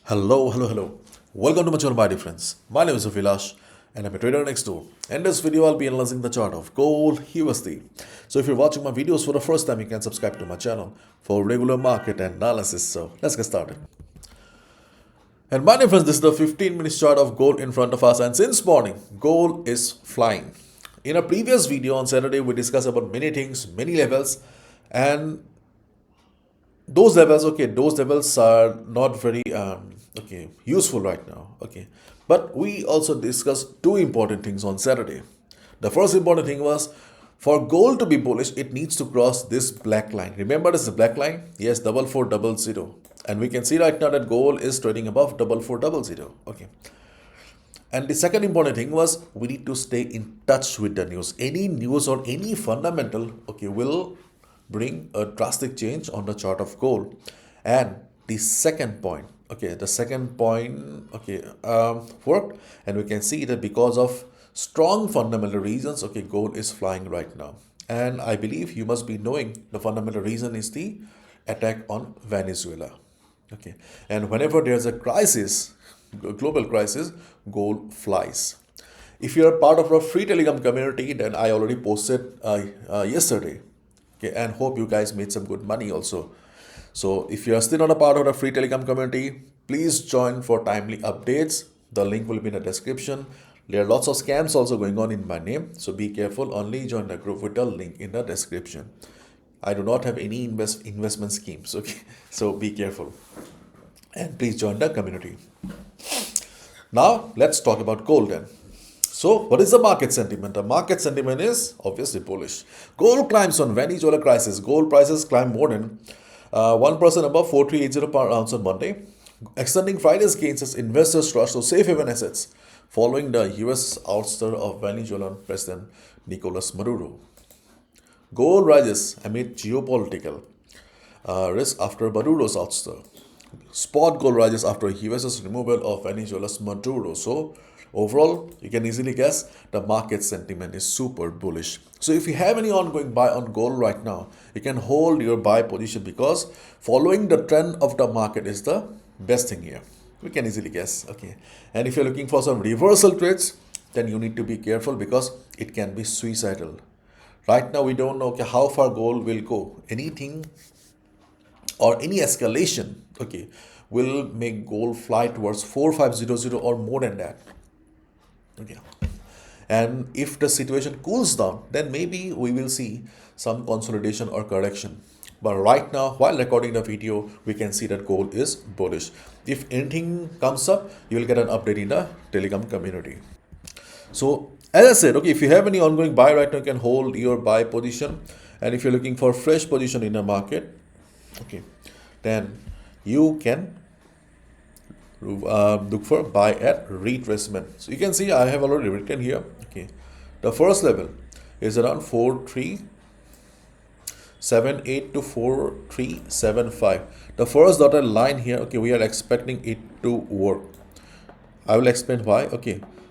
Hello. Welcome to my channel, my dear friends. My name is Vilash and I'm a trader next door. In this video, I'll be analyzing the chart of gold USD. So if you're watching my videos for the first time, you can subscribe to my channel for regular market analysis. So let's get started. And my dear friends, this is the 15-minute chart of gold in front of us. And since morning, gold is flying. In a previous video on Saturday, we discussed about many things, many levels, and those levels are not very useful right now. But we also discussed two important things on Saturday. The first important thing was, for gold to be bullish, it needs to cross this black line. Remember this is a black line? Yes, 4400, and we can see right now that gold is trading above 4400. And the second important thing was, we need to stay in touch with the news. Any news or any fundamental will bring a drastic change on the chart of gold. And the second point worked, and we can see that because of strong fundamental reasons, gold is flying right now. And I believe you must be knowing the fundamental reason is the attack on Venezuela. And whenever there's a crisis, global crisis, gold flies. If you're a part of a free Telegram community, then I already posted yesterday. And hope you guys made some good money also. So if you are still not a part of the free Telegram community, please join for timely updates. The link will be in the description. There are lots of scams also going on in my name, so be careful. Only join the group with the link in the description. I do not have any investment schemes, so be careful. And please join the community. Now let's talk about gold then. So what is the market sentiment? The market sentiment is obviously bullish. Gold climbs on Venezuela crisis. Gold prices climb more than 1% above 4380 per ounce on Monday, extending Friday's gains as investors rush to safe haven assets following the US ouster of Venezuelan President Nicolas Maduro. Gold rises amid geopolitical risk after Maduro's ouster. Spot gold rises after US's removal of Venezuela's Maduro. So overall, you can easily guess the market sentiment is super bullish. So if you have any ongoing buy on gold right now, you can hold your buy position, because following the trend of the market is the best thing here. We can easily guess. And if you're looking for some reversal trades, then you need to be careful, because it can be suicidal. Right now, we don't know how far gold will go. Anything or any escalation will make gold fly towards 4500 or more than that. And if the situation cools down, then maybe we will see some consolidation or correction. But right now, while recording the video, we can see that gold is bullish. If anything comes up, you will get an update in the Telegram community. So as I said, if you have any ongoing buy right now, you can hold your buy position. And if you're looking for fresh position in the market, then you can look for buy at retracement. So you can see I have already written here. The first level is around 4378 to 4375. The first dotted line here, we are expecting it to work. I will explain why.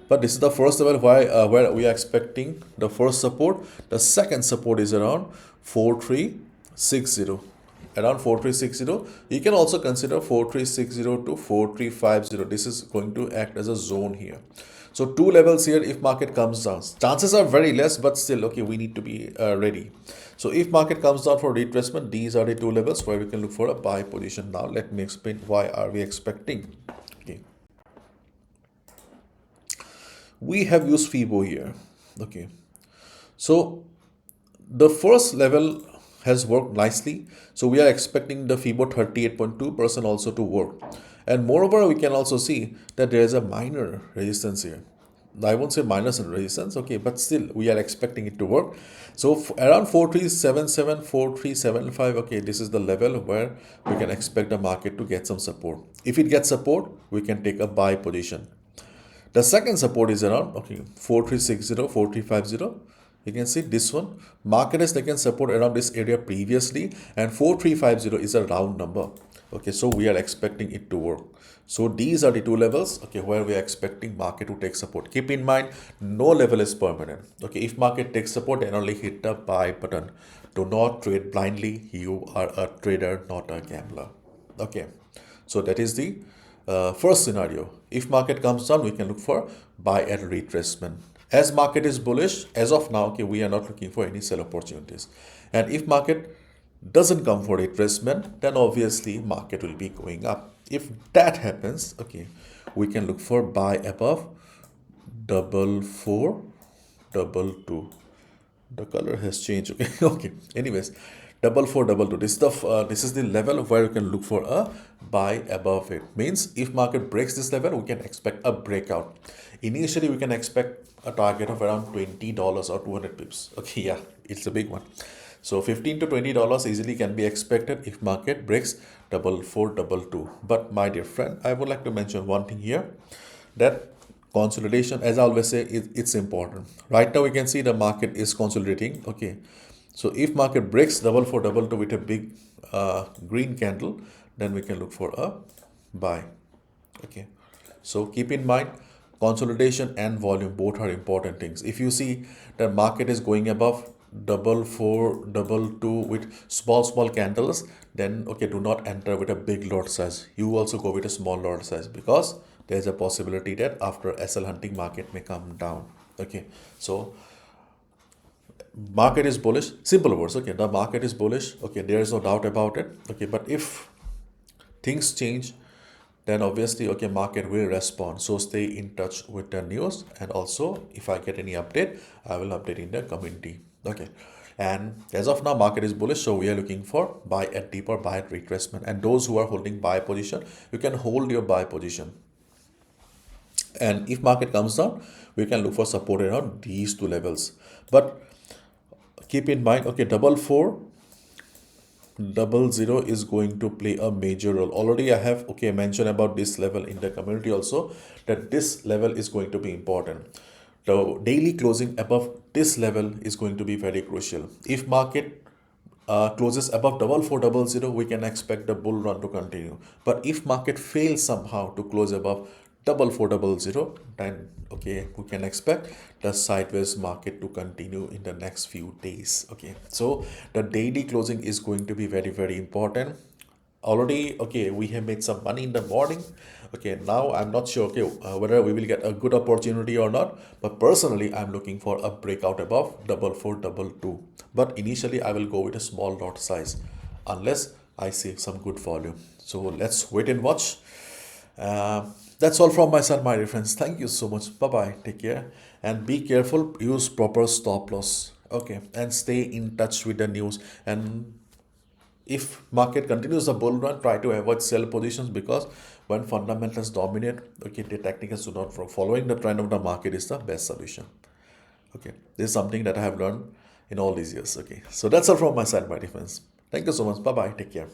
But this is the first level where we are expecting the first support. The second support is around 4360. Around 4360. You can also consider 4360 to 4350. This is going to act as a zone here. So two levels here. If market comes down, chances are very less, but still we need to be ready. So if market comes down for retracement, these are the two levels where we can look for a buy position. Now let me explain why are we expecting. We have used FIBO here. So the first level has worked nicely. So we are expecting the FIBO 38.2% also to work. And moreover, we can also see that there is a minor resistance here. I won't say minus resistance, but still we are expecting it to work. So around 4377, 4375, this is the level where we can expect the market to get some support. If it gets support, we can take a buy position. The second support is around 4360, 4350. You can see this one. Market has taken support around this area previously, and 4350 is a round number. So we are expecting it to work. So these are the two levels where we are expecting market to take support. Keep in mind, no level is permanent. If market takes support, then only hit the buy button. Do not trade blindly. You are a trader, not a gambler. So that is the First scenario, if market comes down, we can look for buy at retracement. As market is bullish, as of now, okay, we are not looking for any sell opportunities. And if market doesn't come for retracement, then obviously market will be going up. If that happens, okay, we can look for buy above 4422. The color has changed. Okay, okay. Anyways, 4422. This is the level where you can look for a buy above it. Means if market breaks this level, we can expect a breakout. Initially, we can expect a target of around $20 or 200 pips. Okay, yeah, it's a big one. So $15 to $20 easily can be expected if market breaks 4422. But my dear friend, I would like to mention one thing here, that consolidation, as I always say, it's important. Right now we can see the market is consolidating. Okay, so if market breaks 4422 with a big green candle, then we can look for a buy. Okay, so keep in mind, consolidation and volume both are important things. If you see the market is going above 4422 with small candles, then okay, do not enter with a big lot size. You also go with a small lot size, because there's a possibility that after SL hunting market may come down. Okay, so market is bullish, simple words. Okay, the market is bullish. Okay, there is no doubt about it. Okay, but if things change, then obviously okay, market will respond. So stay in touch with the news, and also if I get any update, I will update in the community. Okay, and as of now market is bullish, so we are looking for buy at dip or buy at retracement. And those who are holding buy position, you can hold your buy position. And if market comes down, we can look for support around these two levels. But keep in mind, okay, 4400 is going to play a major role. Already I have okay mentioned about this level in the community also, that this level is going to be important. The daily closing above this level is going to be very crucial. If market closes above 4400, we can expect the bull run to continue. But if market fails somehow to close above 4400, then okay, we can expect the sideways market to continue in the next few days. Okay, so the daily closing is going to be very important. Already okay, we have made some money in the morning. Okay, now I'm not sure okay whether we will get a good opportunity or not, but personally I'm looking for a breakout above 4422. But initially I will go with a small lot size unless I see some good volume. So let's wait and watch. That's all from my side, my dear friends. Thank you so much. Bye bye, take care, and be careful. Use proper stop loss. Okay, and stay in touch with the news. And if market continues the bull run, try to avoid sell positions, because when fundamentals dominate, okay, the technicals do not following the trend of the market is the best solution. Okay, this is something that I have learned in all these years. Okay, so that's all from my side, my dear friends. Thank you so much. Bye bye, take care.